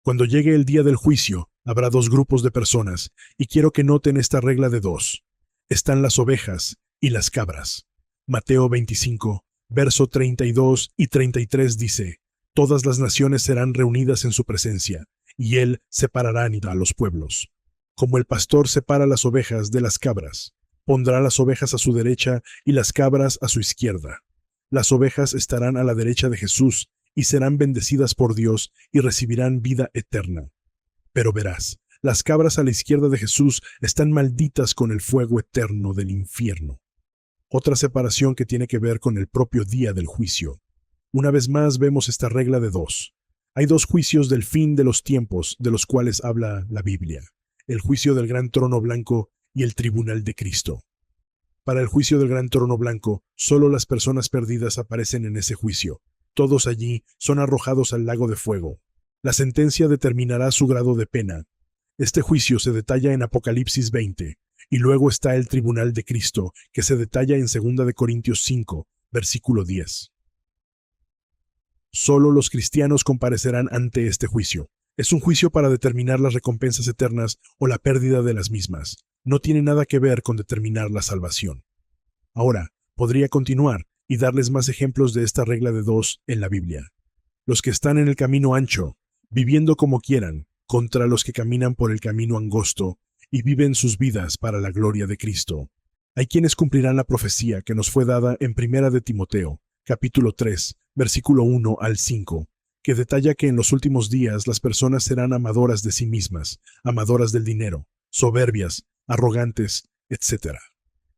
Cuando llegue el día del juicio, habrá dos grupos de personas, y quiero que noten esta regla de dos. Están las ovejas y las cabras. Mateo 25, verso 32 y 33 dice: Todas las naciones serán reunidas en su presencia, y él separará a los pueblos. Como el pastor separa las ovejas de las cabras, pondrá las ovejas a su derecha y las cabras a su izquierda. Las ovejas estarán a la derecha de Jesús y serán bendecidas por Dios y recibirán vida eterna. Pero verás, las cabras a la izquierda de Jesús están malditas con el fuego eterno del infierno. Otra separación que tiene que ver con el propio día del juicio. Una vez más vemos esta regla de dos. Hay dos juicios del fin de los tiempos de los cuales habla la Biblia: el juicio del gran trono blanco y el tribunal de Cristo. Para el juicio del gran trono blanco, solo las personas perdidas aparecen en ese juicio. Todos allí son arrojados al lago de fuego. La sentencia determinará su grado de pena. Este juicio se detalla en Apocalipsis 20, y luego está el tribunal de Cristo, que se detalla en 2 de Corintios 5, versículo 10. Solo los cristianos comparecerán ante este juicio. Es un juicio para determinar las recompensas eternas o la pérdida de las mismas. No tiene nada que ver con determinar la salvación. Ahora, podría continuar y darles más ejemplos de esta regla de dos en la Biblia. Los que están en el camino ancho, viviendo como quieran, contra los que caminan por el camino angosto y viven sus vidas para la gloria de Cristo. Hay quienes cumplirán la profecía que nos fue dada en 1 de Timoteo, capítulo 3, versículo 1 al 5, que detalla que en los últimos días las personas serán amadoras de sí mismas, amadoras del dinero, soberbias, arrogantes, etc.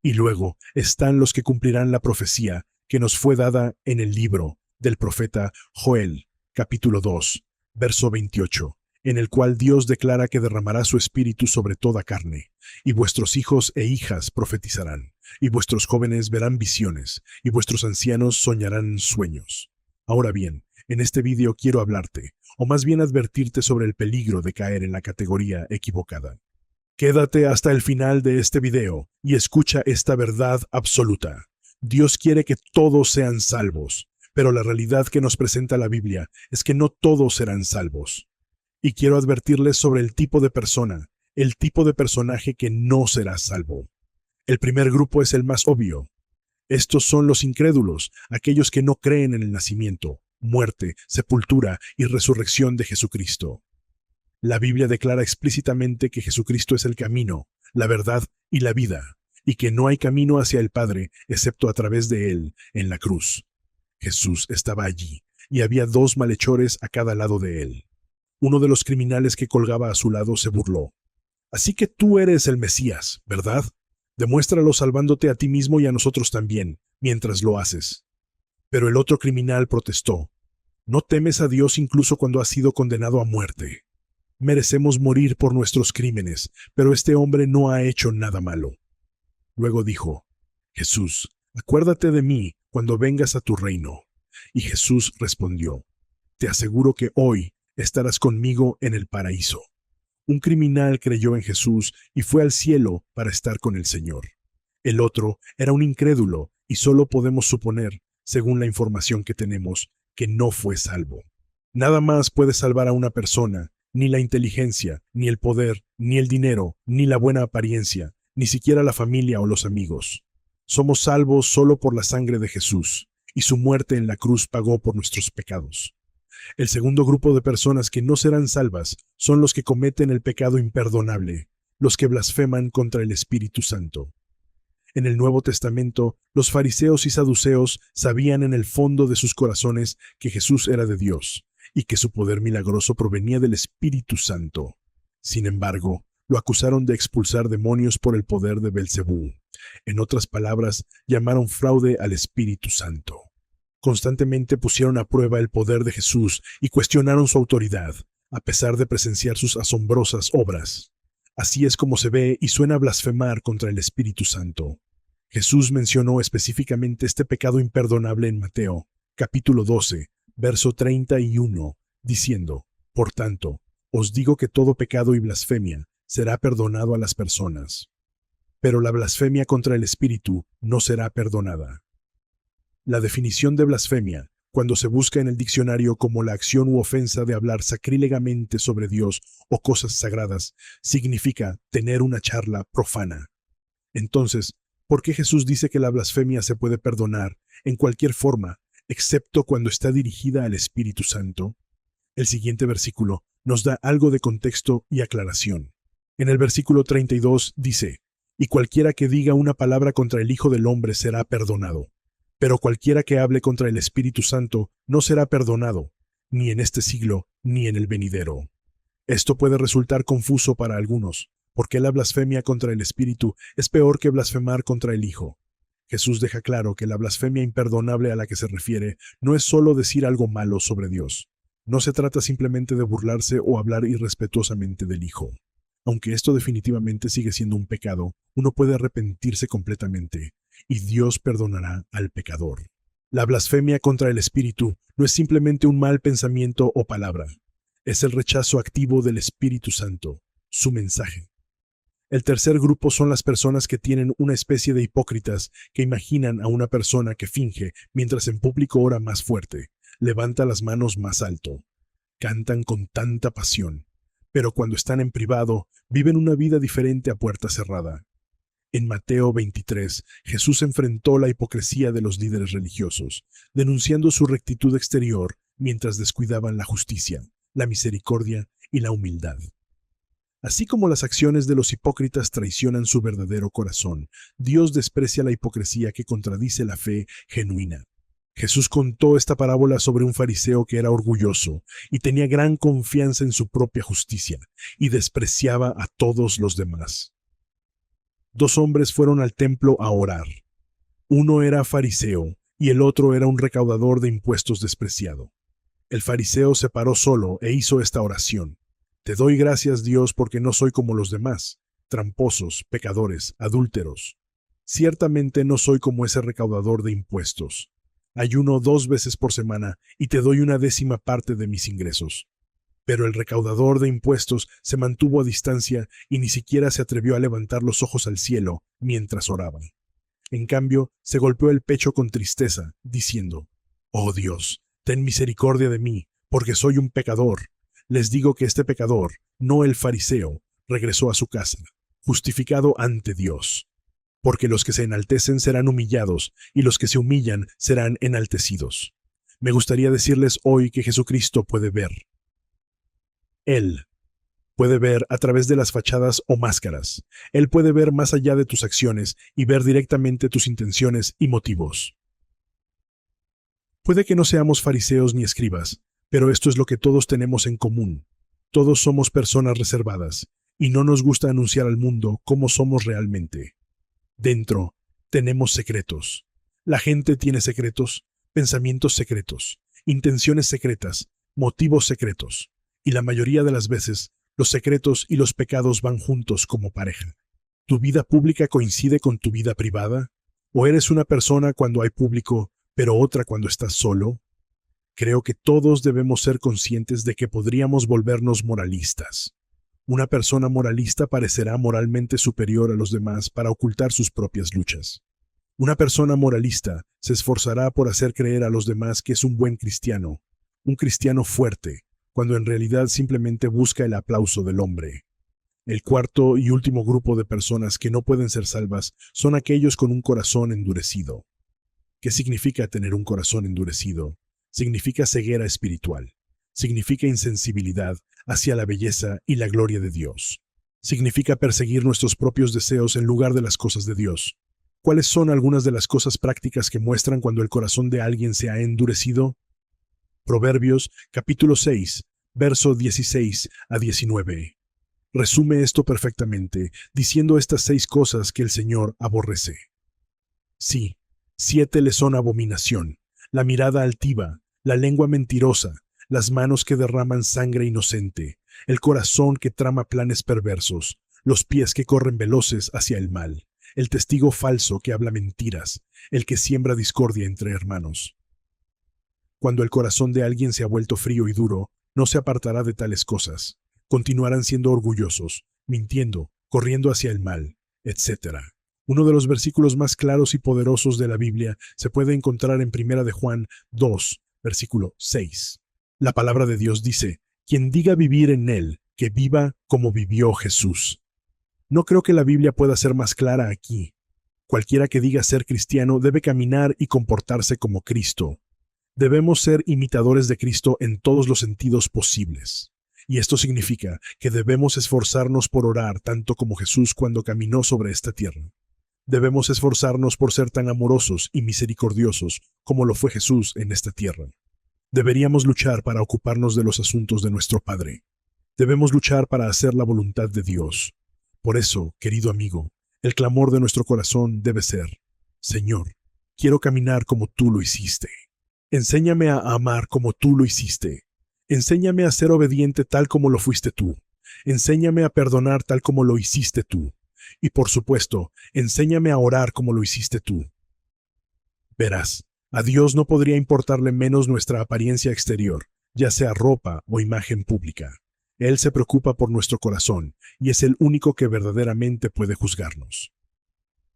Y luego están los que cumplirán la profecía que nos fue dada en el libro del profeta Joel, capítulo 2, verso 28, en el cual Dios declara que derramará su espíritu sobre toda carne, y vuestros hijos e hijas profetizarán, y vuestros jóvenes verán visiones, y vuestros ancianos soñarán sueños. Ahora bien, en este vídeo quiero hablarte, o más bien advertirte sobre el peligro de caer en la categoría equivocada. Quédate hasta el final de este video y escucha esta verdad absoluta. Dios quiere que todos sean salvos, pero la realidad que nos presenta la Biblia es que no todos serán salvos. Y quiero advertirles sobre el tipo de persona, el tipo de personaje que no será salvo. El primer grupo es el más obvio. Estos son los incrédulos, aquellos que no creen en el nacimiento, muerte, sepultura y resurrección de Jesucristo. La Biblia declara explícitamente que Jesucristo es el camino, la verdad y la vida, y que no hay camino hacia el Padre excepto a través de Él, en la cruz. Jesús estaba allí, y había dos malhechores a cada lado de Él. Uno de los criminales que colgaba a su lado se burló. Así que tú eres el Mesías, ¿verdad? Demuéstralo salvándote a ti mismo y a nosotros también, mientras lo haces. Pero el otro criminal protestó. ¿No temes a Dios incluso cuando has sido condenado a muerte? Merecemos morir por nuestros crímenes, pero este hombre no ha hecho nada malo. Luego dijo: Jesús, acuérdate de mí cuando vengas a tu reino. Y Jesús respondió: Te aseguro que hoy estarás conmigo en el paraíso. Un criminal creyó en Jesús y fue al cielo para estar con el Señor. El otro era un incrédulo y solo podemos suponer, según la información que tenemos, que no fue salvo. Nada más puede salvar a una persona, ni la inteligencia, ni el poder, ni el dinero, ni la buena apariencia, ni siquiera la familia o los amigos. Somos salvos solo por la sangre de Jesús, y su muerte en la cruz pagó por nuestros pecados. El segundo grupo de personas que no serán salvas son los que cometen el pecado imperdonable, los que blasfeman contra el Espíritu Santo. En el Nuevo Testamento, los fariseos y saduceos sabían en el fondo de sus corazones que Jesús era de Dios y que su poder milagroso provenía del Espíritu Santo. Sin embargo, lo acusaron de expulsar demonios por el poder de Belcebú. En otras palabras, llamaron fraude al Espíritu Santo. Constantemente pusieron a prueba el poder de Jesús y cuestionaron su autoridad, a pesar de presenciar sus asombrosas obras. Así es como se ve y suena blasfemar contra el Espíritu Santo. Jesús mencionó específicamente este pecado imperdonable en Mateo, capítulo 12, verso 31, diciendo: Por tanto, os digo que todo pecado y blasfemia será perdonado a las personas, pero la blasfemia contra el Espíritu no será perdonada. La definición de blasfemia, cuando se busca en el diccionario como la acción u ofensa de hablar sacrílegamente sobre Dios o cosas sagradas, significa tener una charla profana. Entonces, ¿por qué Jesús dice que la blasfemia se puede perdonar en cualquier forma, excepto cuando está dirigida al Espíritu Santo? El siguiente versículo nos da algo de contexto y aclaración. En el versículo 32 dice: «Y cualquiera que diga una palabra contra el Hijo del Hombre será perdonado. Pero cualquiera que hable contra el Espíritu Santo no será perdonado, ni en este siglo, ni en el venidero». Esto puede resultar confuso para algunos, porque la blasfemia contra el Espíritu es peor que blasfemar contra el Hijo. Jesús deja claro que la blasfemia imperdonable a la que se refiere no es solo decir algo malo sobre Dios. No se trata simplemente de burlarse o hablar irrespetuosamente del Hijo. Aunque esto definitivamente sigue siendo un pecado, uno puede arrepentirse completamente, y Dios perdonará al pecador. La blasfemia contra el Espíritu no es simplemente un mal pensamiento o palabra. Es el rechazo activo del Espíritu Santo, su mensaje. El tercer grupo son las personas que tienen una especie de hipócritas que imaginan a una persona que finge mientras en público ora más fuerte, levanta las manos más alto, cantan con tanta pasión, pero cuando están en privado viven una vida diferente a puerta cerrada. En Mateo 23, Jesús enfrentó la hipocresía de los líderes religiosos, denunciando su rectitud exterior mientras descuidaban la justicia, la misericordia y la humildad. Así como las acciones de los hipócritas traicionan su verdadero corazón, Dios desprecia la hipocresía que contradice la fe genuina. Jesús contó esta parábola sobre un fariseo que era orgulloso y tenía gran confianza en su propia justicia y despreciaba a todos los demás. 2 hombres fueron al templo a orar. Uno era fariseo y el otro era un recaudador de impuestos despreciado. El fariseo se paró solo e hizo esta oración: «Te doy gracias, Dios, porque no soy como los demás, tramposos, pecadores, adúlteros. Ciertamente no soy como ese recaudador de impuestos. Ayuno 2 veces por semana y te doy 1/10 parte de mis ingresos». Pero el recaudador de impuestos se mantuvo a distancia y ni siquiera se atrevió a levantar los ojos al cielo mientras oraba. En cambio, se golpeó el pecho con tristeza, diciendo: «Oh Dios, ten misericordia de mí, porque soy un pecador». Les digo que este pecador, no el fariseo, regresó a su casa, justificado ante Dios. Porque los que se enaltecen serán humillados, y los que se humillan serán enaltecidos. Me gustaría decirles hoy que Jesucristo puede ver. Él puede ver a través de las fachadas o máscaras. Él puede ver más allá de tus acciones y ver directamente tus intenciones y motivos. Puede que no seamos fariseos ni escribas, pero esto es lo que todos tenemos en común. Todos somos personas reservadas, y no nos gusta anunciar al mundo cómo somos realmente. Dentro, tenemos secretos. La gente tiene secretos, pensamientos secretos, intenciones secretas, motivos secretos, y la mayoría de las veces, los secretos y los pecados van juntos como pareja. ¿Tu vida pública coincide con tu vida privada? ¿O eres una persona cuando hay público, pero otra cuando estás solo? Creo que todos debemos ser conscientes de que podríamos volvernos moralistas. Una persona moralista parecerá moralmente superior a los demás para ocultar sus propias luchas. Una persona moralista se esforzará por hacer creer a los demás que es un buen cristiano, un cristiano fuerte, cuando en realidad simplemente busca el aplauso del hombre. El cuarto y último grupo de personas que no pueden ser salvas son aquellos con un corazón endurecido. ¿Qué significa tener un corazón endurecido? Significa ceguera espiritual. Significa insensibilidad hacia la belleza y la gloria de Dios. Significa perseguir nuestros propios deseos en lugar de las cosas de Dios. ¿Cuáles son algunas de las cosas prácticas que muestran cuando el corazón de alguien se ha endurecido? Proverbios, capítulo 6, verso 16 a 19. Resume esto perfectamente, diciendo estas 6 cosas que el Señor aborrece. Sí, 7 le son abominación: la mirada altiva, la lengua mentirosa, las manos que derraman sangre inocente, el corazón que trama planes perversos, los pies que corren veloces hacia el mal, el testigo falso que habla mentiras, el que siembra discordia entre hermanos. Cuando el corazón de alguien se ha vuelto frío y duro, no se apartará de tales cosas. Continuarán siendo orgullosos, mintiendo, corriendo hacia el mal, etc. Uno de los versículos más claros y poderosos de la Biblia se puede encontrar en 1 de Juan 2, versículo 6. La palabra de Dios dice, quien diga vivir en él, que viva como vivió Jesús. No creo que la Biblia pueda ser más clara aquí. Cualquiera que diga ser cristiano debe caminar y comportarse como Cristo. Debemos ser imitadores de Cristo en todos los sentidos posibles. Y esto significa que debemos esforzarnos por orar tanto como Jesús cuando caminó sobre esta tierra. Debemos esforzarnos por ser tan amorosos y misericordiosos como lo fue Jesús en esta tierra. Deberíamos luchar para ocuparnos de los asuntos de nuestro Padre. Debemos luchar para hacer la voluntad de Dios. Por eso, querido amigo, el clamor de nuestro corazón debe ser, Señor, quiero caminar como tú lo hiciste. Enséñame a amar como tú lo hiciste. Enséñame a ser obediente tal como lo fuiste tú. Enséñame a perdonar tal como lo hiciste tú. Y por supuesto, enséñame a orar como lo hiciste tú. Verás, a Dios no podría importarle menos nuestra apariencia exterior, ya sea ropa o imagen pública. Él se preocupa por nuestro corazón y es el único que verdaderamente puede juzgarnos.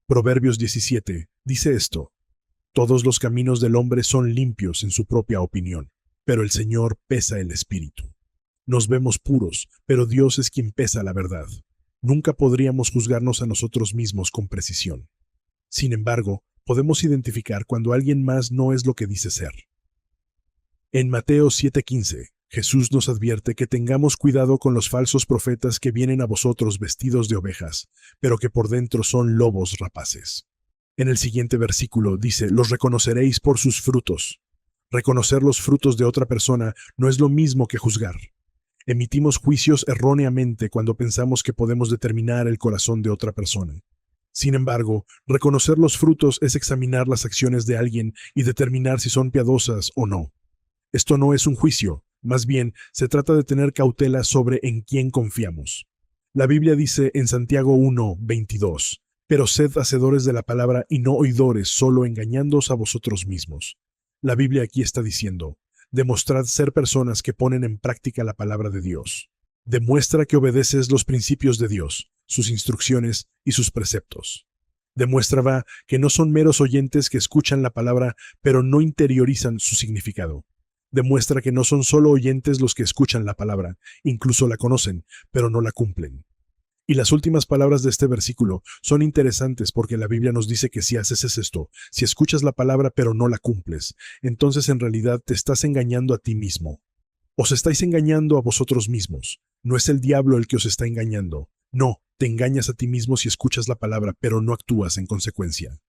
Proverbios 17 dice esto: todos los caminos del hombre son limpios en su propia opinión, pero el Señor pesa el espíritu. Nos vemos puros, pero Dios es quien pesa la verdad. Nunca podríamos juzgarnos a nosotros mismos con precisión. Sin embargo, podemos identificar cuando alguien más no es lo que dice ser. En Mateo 7:15, Jesús nos advierte que tengamos cuidado con los falsos profetas que vienen a vosotros vestidos de ovejas, pero que por dentro son lobos rapaces. En el siguiente versículo dice, los reconoceréis por sus frutos. Reconocer los frutos de otra persona no es lo mismo que juzgar. Emitimos juicios erróneamente cuando pensamos que podemos determinar el corazón de otra persona. Sin embargo, reconocer los frutos es examinar las acciones de alguien y determinar si son piadosas o no. Esto no es un juicio, más bien se trata de tener cautela sobre en quién confiamos. La Biblia dice en Santiago 1:22, pero sed hacedores de la palabra y no oidores, solo engañándoos a vosotros mismos. La Biblia aquí está diciendo, demostrad ser personas que ponen en práctica la palabra de Dios. Demuestra que obedeces los principios de Dios, sus instrucciones y sus preceptos. Demuestra que no son meros oyentes que escuchan la palabra, pero no interiorizan su significado. Demuestra que no son solo oyentes los que escuchan la palabra, incluso la conocen, pero no la cumplen. Y las últimas palabras de este versículo son interesantes porque la Biblia nos dice que si haces esto, si escuchas la palabra pero no la cumples, entonces en realidad te estás engañando a ti mismo. Os estáis engañando a vosotros mismos. No es el diablo el que os está engañando. No, te engañas a ti mismo si escuchas la palabra pero no actúas en consecuencia.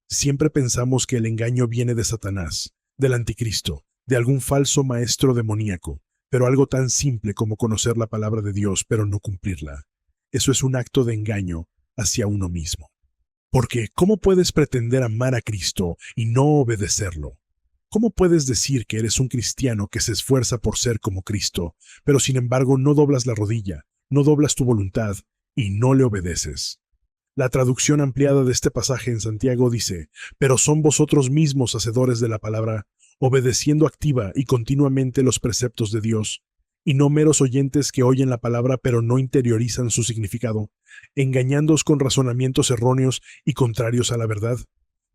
Siempre pensamos que el engaño viene de Satanás, del anticristo, de algún falso maestro demoníaco, pero algo tan simple como conocer la palabra de Dios pero no cumplirla. Eso es un acto de engaño hacia uno mismo. Porque, ¿cómo puedes pretender amar a Cristo y no obedecerlo? ¿Cómo puedes decir que eres un cristiano que se esfuerza por ser como Cristo, pero sin embargo no doblas la rodilla, no doblas tu voluntad y no le obedeces? La traducción ampliada de este pasaje en Santiago dice, pero son vosotros mismos hacedores de la palabra, obedeciendo activa y continuamente los preceptos de Dios, y no meros oyentes que oyen la palabra pero no interiorizan su significado, engañándoos con razonamientos erróneos y contrarios a la verdad.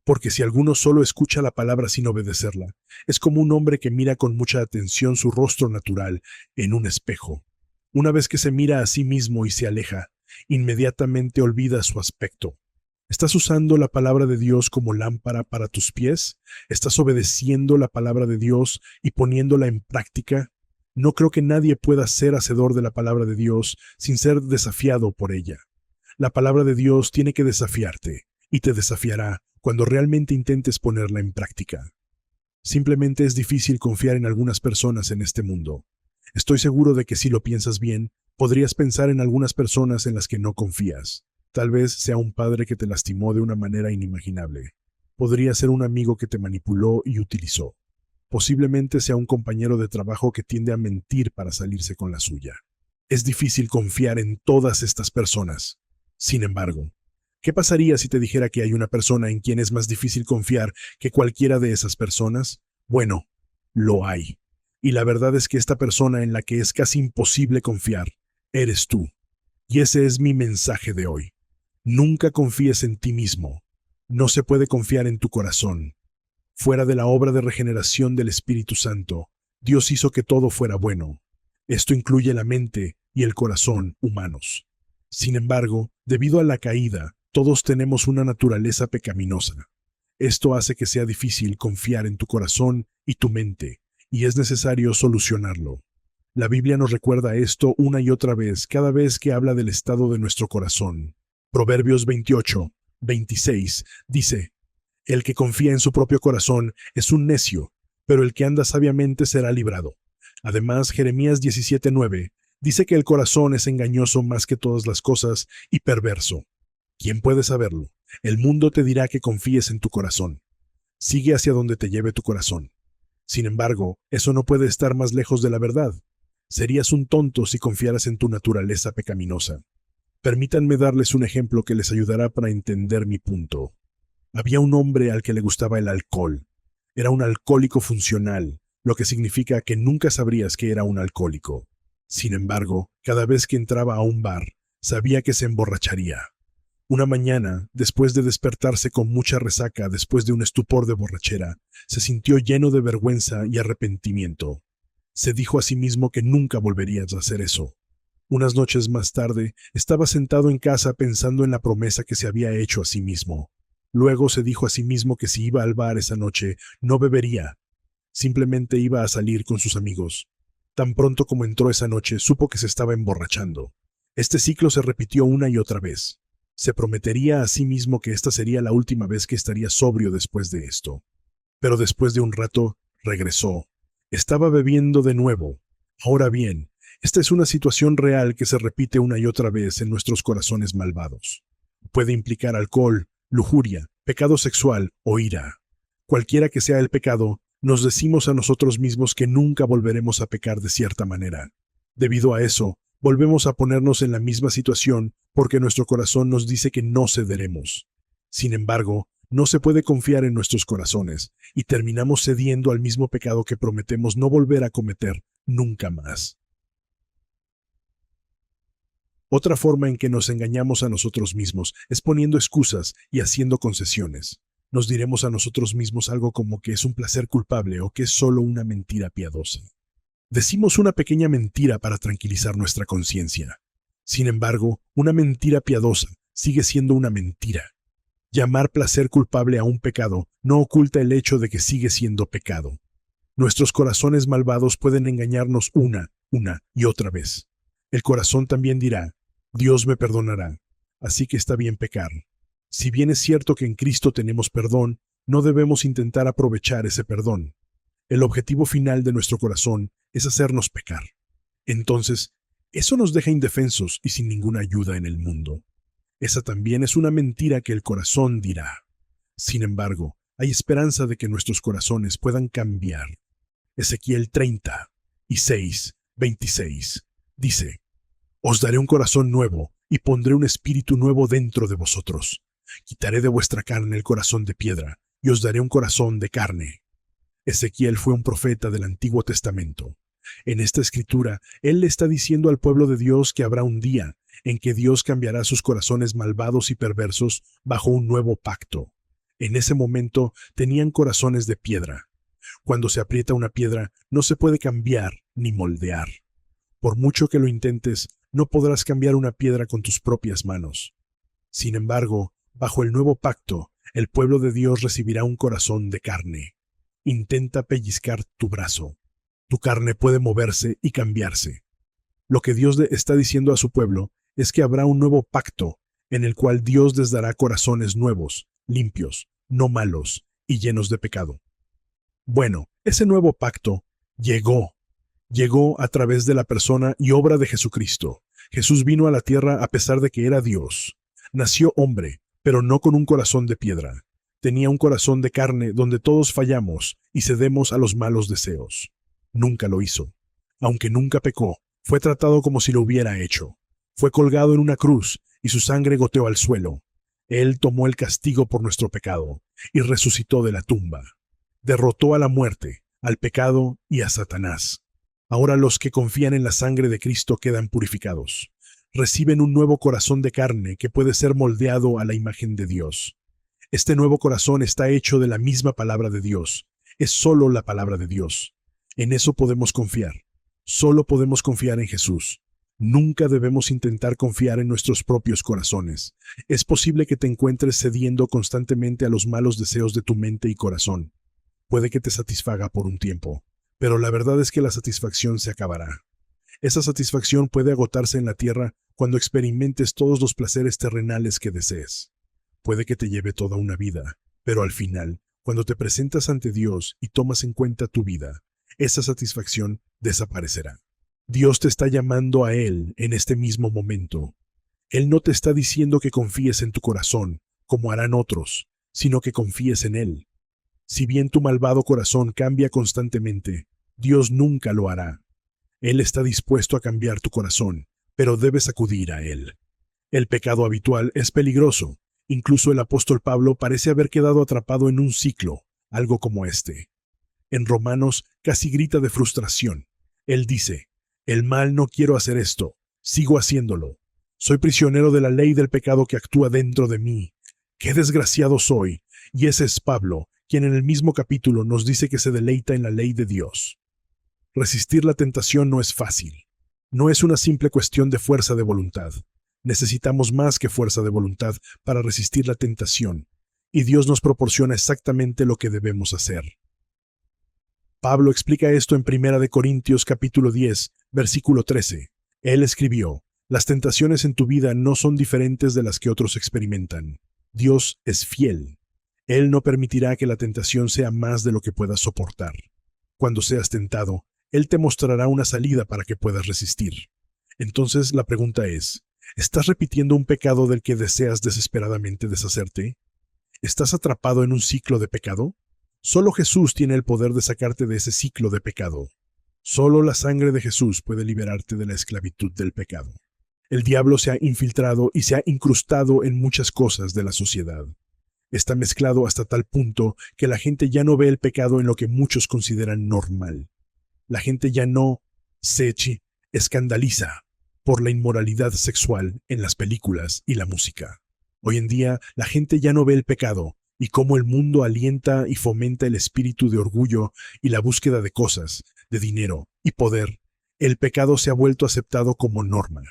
Porque si alguno solo escucha la palabra sin obedecerla, es como un hombre que mira con mucha atención su rostro natural en un espejo. Una vez que se mira a sí mismo y se aleja, inmediatamente olvida su aspecto. ¿Estás usando la palabra de Dios como lámpara para tus pies? ¿Estás obedeciendo la palabra de Dios y poniéndola en práctica? No creo que nadie pueda ser hacedor de la palabra de Dios sin ser desafiado por ella. La palabra de Dios tiene que desafiarte, y te desafiará cuando realmente intentes ponerla en práctica. Simplemente es difícil confiar en algunas personas en este mundo. Estoy seguro de que si lo piensas bien, podrías pensar en algunas personas en las que no confías. Tal vez sea un padre que te lastimó de una manera inimaginable. Podría ser un amigo que te manipuló y utilizó. Posiblemente sea un compañero de trabajo que tiende a mentir para salirse con la suya. Es difícil confiar en todas estas personas. Sin embargo, ¿qué pasaría si te dijera que hay una persona en quien es más difícil confiar que cualquiera de esas personas? Bueno, lo hay. Y la verdad es que esta persona en la que es casi imposible confiar, eres tú. Y ese es mi mensaje de hoy. Nunca confíes en ti mismo. No se puede confiar en tu corazón. Fuera de la obra de regeneración del Espíritu Santo, Dios hizo que todo fuera bueno. Esto incluye la mente y el corazón humanos. Sin embargo, debido a la caída, todos tenemos una naturaleza pecaminosa. Esto hace que sea difícil confiar en tu corazón y tu mente, y es necesario solucionarlo. La Biblia nos recuerda esto una y otra vez cada vez que habla del estado de nuestro corazón. Proverbios 28:26 dice: El que confía en su propio corazón es un necio, pero el que anda sabiamente será librado. Además, Jeremías 17:9 dice que el corazón es engañoso más que todas las cosas y perverso. ¿Quién puede saberlo? El mundo te dirá que confíes en tu corazón. Sigue hacia donde te lleve tu corazón. Sin embargo, eso no puede estar más lejos de la verdad. Serías un tonto si confiaras en tu naturaleza pecaminosa. Permítanme darles un ejemplo que les ayudará para entender mi punto. Había un hombre al que le gustaba el alcohol. Era un alcohólico funcional, lo que significa que nunca sabrías que era un alcohólico. Sin embargo, cada vez que entraba a un bar, sabía que se emborracharía. Una mañana, después de despertarse con mucha resaca después de un estupor de borrachera, se sintió lleno de vergüenza y arrepentimiento. Se dijo a sí mismo que nunca volvería a hacer eso. Unas noches más tarde, estaba sentado en casa pensando en la promesa que se había hecho a sí mismo. Luego se dijo a sí mismo que si iba al bar esa noche, no bebería. Simplemente iba a salir con sus amigos. Tan pronto como entró esa noche, supo que se estaba emborrachando. Este ciclo se repitió una y otra vez. Se prometería a sí mismo que esta sería la última vez que estaría sobrio después de esto. Pero después de un rato, regresó. Estaba bebiendo de nuevo. Ahora bien, esta es una situación real que se repite una y otra vez en nuestros corazones malvados. Puede implicar alcohol, lujuria, pecado sexual o ira. Cualquiera que sea el pecado, nos decimos a nosotros mismos que nunca volveremos a pecar de cierta manera. Debido a eso, volvemos a ponernos en la misma situación porque nuestro corazón nos dice que no cederemos. Sin embargo, no se puede confiar en nuestros corazones y terminamos cediendo al mismo pecado que prometemos no volver a cometer nunca más. Otra forma en que nos engañamos a nosotros mismos es poniendo excusas y haciendo concesiones. Nos diremos a nosotros mismos algo como que es un placer culpable o que es solo una mentira piadosa. Decimos una pequeña mentira para tranquilizar nuestra conciencia. Sin embargo, una mentira piadosa sigue siendo una mentira. Llamar placer culpable a un pecado no oculta el hecho de que sigue siendo pecado. Nuestros corazones malvados pueden engañarnos una y otra vez. El corazón también dirá: Dios me perdonará, así que está bien pecar. Si bien es cierto que en Cristo tenemos perdón, no debemos intentar aprovechar ese perdón. El objetivo final de nuestro corazón es hacernos pecar. Entonces, eso nos deja indefensos y sin ninguna ayuda en el mundo. Esa también es una mentira que el corazón dirá. Sin embargo, hay esperanza de que nuestros corazones puedan cambiar. Ezequiel 30:26 dice: Os daré un corazón nuevo y pondré un espíritu nuevo dentro de vosotros. Quitaré de vuestra carne el corazón de piedra y os daré un corazón de carne. Ezequiel fue un profeta del Antiguo Testamento. En esta escritura, él le está diciendo al pueblo de Dios que habrá un día en que Dios cambiará sus corazones malvados y perversos bajo un nuevo pacto. En ese momento tenían corazones de piedra. Cuando se aprieta una piedra, no se puede cambiar ni moldear. Por mucho que lo intentes, no podrás cambiar una piedra con tus propias manos. Sin embargo, bajo el nuevo pacto, el pueblo de Dios recibirá un corazón de carne. Intenta pellizcar tu brazo. Tu carne puede moverse y cambiarse. Lo que Dios está diciendo a su pueblo es que habrá un nuevo pacto en el cual Dios les dará corazones nuevos, limpios, no malos y llenos de pecado. Bueno, ese nuevo pacto llegó a través de la persona y obra de Jesucristo. Jesús vino a la tierra a pesar de que era Dios. Nació hombre, pero no con un corazón de piedra. Tenía un corazón de carne donde todos fallamos y cedemos a los malos deseos. Nunca lo hizo. Aunque nunca pecó, fue tratado como si lo hubiera hecho. Fue colgado en una cruz y su sangre goteó al suelo. Él tomó el castigo por nuestro pecado y resucitó de la tumba. Derrotó a la muerte, al pecado y a Satanás. Ahora los que confían en la sangre de Cristo quedan purificados. Reciben un nuevo corazón de carne que puede ser moldeado a la imagen de Dios. Este nuevo corazón está hecho de la misma palabra de Dios. Es solo la palabra de Dios. En eso podemos confiar. Solo podemos confiar en Jesús. Nunca debemos intentar confiar en nuestros propios corazones. Es posible que te encuentres cediendo constantemente a los malos deseos de tu mente y corazón. Puede que te satisfaga por un tiempo, pero la verdad es que la satisfacción se acabará. Esa satisfacción puede agotarse en la tierra cuando experimentes todos los placeres terrenales que desees. Puede que te lleve toda una vida, pero al final, cuando te presentas ante Dios y tomas en cuenta tu vida, esa satisfacción desaparecerá. Dios te está llamando a Él en este mismo momento. Él no te está diciendo que confíes en tu corazón, como harán otros, sino que confíes en Él. Si bien tu malvado corazón cambia constantemente, Dios nunca lo hará. Él está dispuesto a cambiar tu corazón, pero debes acudir a Él. El pecado habitual es peligroso. Incluso el apóstol Pablo parece haber quedado atrapado en un ciclo, algo como este. En Romanos casi grita de frustración. Él dice: «El mal no quiero hacer esto, sigo haciéndolo. Soy prisionero de la ley del pecado que actúa dentro de mí. ¡Qué desgraciado soy!» Y ese es Pablo, quien en el mismo capítulo nos dice que se deleita en la ley de Dios. Resistir la tentación no es fácil. No es una simple cuestión de fuerza de voluntad. Necesitamos más que fuerza de voluntad para resistir la tentación, y Dios nos proporciona exactamente lo que debemos hacer. Pablo explica esto en 1 Corintios capítulo 10, versículo 13. Él escribió: «Las tentaciones en tu vida no son diferentes de las que otros experimentan. Dios es fiel. Él no permitirá que la tentación sea más de lo que puedas soportar. Cuando seas tentado, Él te mostrará una salida para que puedas resistir». Entonces la pregunta es: ¿estás repitiendo un pecado del que deseas desesperadamente deshacerte? ¿Estás atrapado en un ciclo de pecado? Solo Jesús tiene el poder de sacarte de ese ciclo de pecado. Solo la sangre de Jesús puede liberarte de la esclavitud del pecado. El diablo se ha infiltrado y se ha incrustado en muchas cosas de la sociedad. Está mezclado hasta tal punto que la gente ya no ve el pecado en lo que muchos consideran normal. La gente ya no se escandaliza por la inmoralidad sexual en las películas y la música. Hoy en día, la gente ya no ve el pecado y cómo el mundo alienta y fomenta el espíritu de orgullo y la búsqueda de cosas, de dinero y poder. El pecado se ha vuelto aceptado como norma.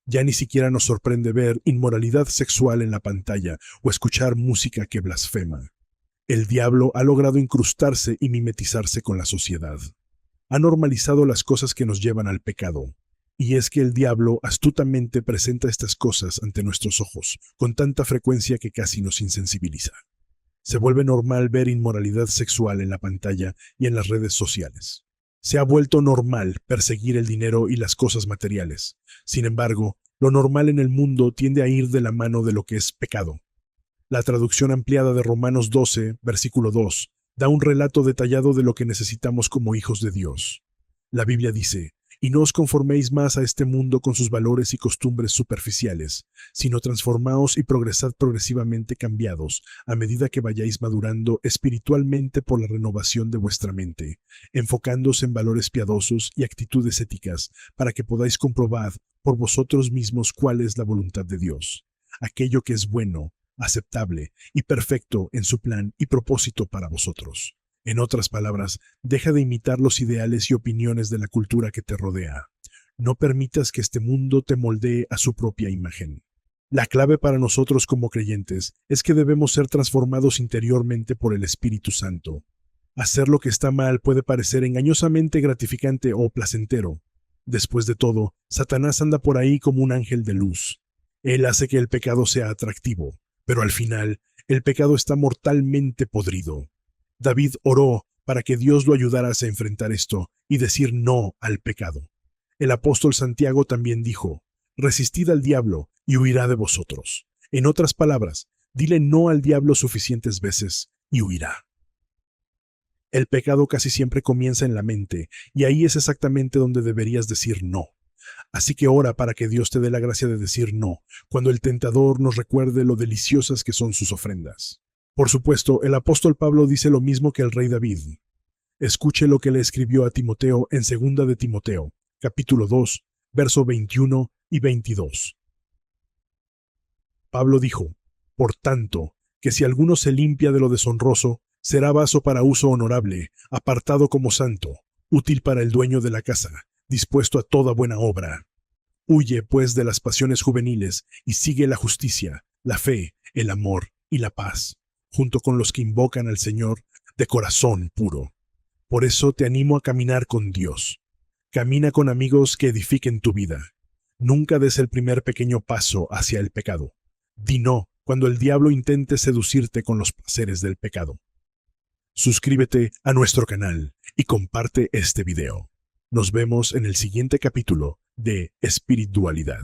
Ya ni siquiera nos sorprende ver inmoralidad sexual en la pantalla o escuchar música que blasfema. El diablo ha logrado incrustarse y mimetizarse con la sociedad. Ha normalizado las cosas que nos llevan al pecado. Y es que el diablo astutamente presenta estas cosas ante nuestros ojos, con tanta frecuencia que casi nos insensibiliza. Se vuelve normal ver inmoralidad sexual en la pantalla y en las redes sociales. Se ha vuelto normal perseguir el dinero y las cosas materiales. Sin embargo, lo normal en el mundo tiende a ir de la mano de lo que es pecado. La traducción ampliada de Romanos 12, versículo 2, da un relato detallado de lo que necesitamos como hijos de Dios. La Biblia dice: «Y no os conforméis más a este mundo con sus valores y costumbres superficiales, sino transformaos y progresad progresivamente cambiados, a medida que vayáis madurando espiritualmente por la renovación de vuestra mente, enfocándose en valores piadosos y actitudes éticas, para que podáis comprobar por vosotros mismos cuál es la voluntad de Dios, aquello que es bueno, aceptable y perfecto en su plan y propósito para vosotros». En otras palabras, deja de imitar los ideales y opiniones de la cultura que te rodea. No permitas que este mundo te moldee a su propia imagen. La clave para nosotros como creyentes es que debemos ser transformados interiormente por el Espíritu Santo. Hacer lo que está mal puede parecer engañosamente gratificante o placentero. Después de todo, Satanás anda por ahí como un ángel de luz. Él hace que el pecado sea atractivo, pero al final, el pecado está mortalmente podrido. David oró para que Dios lo ayudara a enfrentar esto y decir no al pecado. El apóstol Santiago también dijo: «Resistid al diablo y huirá de vosotros». En otras palabras, dile no al diablo suficientes veces y huirá. El pecado casi siempre comienza en la mente, y ahí es exactamente donde deberías decir no. Así que ora para que Dios te dé la gracia de decir no, cuando el tentador nos recuerde lo deliciosas que son sus ofrendas. Por supuesto, el apóstol Pablo dice lo mismo que el rey David. Escuche lo que le escribió a Timoteo en 2 de Timoteo, capítulo 2, verso 21 y 22. Pablo dijo: «Por tanto, que si alguno se limpia de lo deshonroso, será vaso para uso honorable, apartado como santo, útil para el dueño de la casa, dispuesto a toda buena obra. Huye, pues, de las pasiones juveniles y sigue la justicia, la fe, el amor y la paz, junto con los que invocan al Señor de corazón puro. Por eso te animo a caminar con Dios. Camina con amigos que edifiquen tu vida. Nunca des el primer pequeño paso hacia el pecado. Di no cuando el diablo intente seducirte con los placeres del pecado. Suscríbete a nuestro canal y comparte este video. Nos vemos en el siguiente capítulo de Espiritualidad.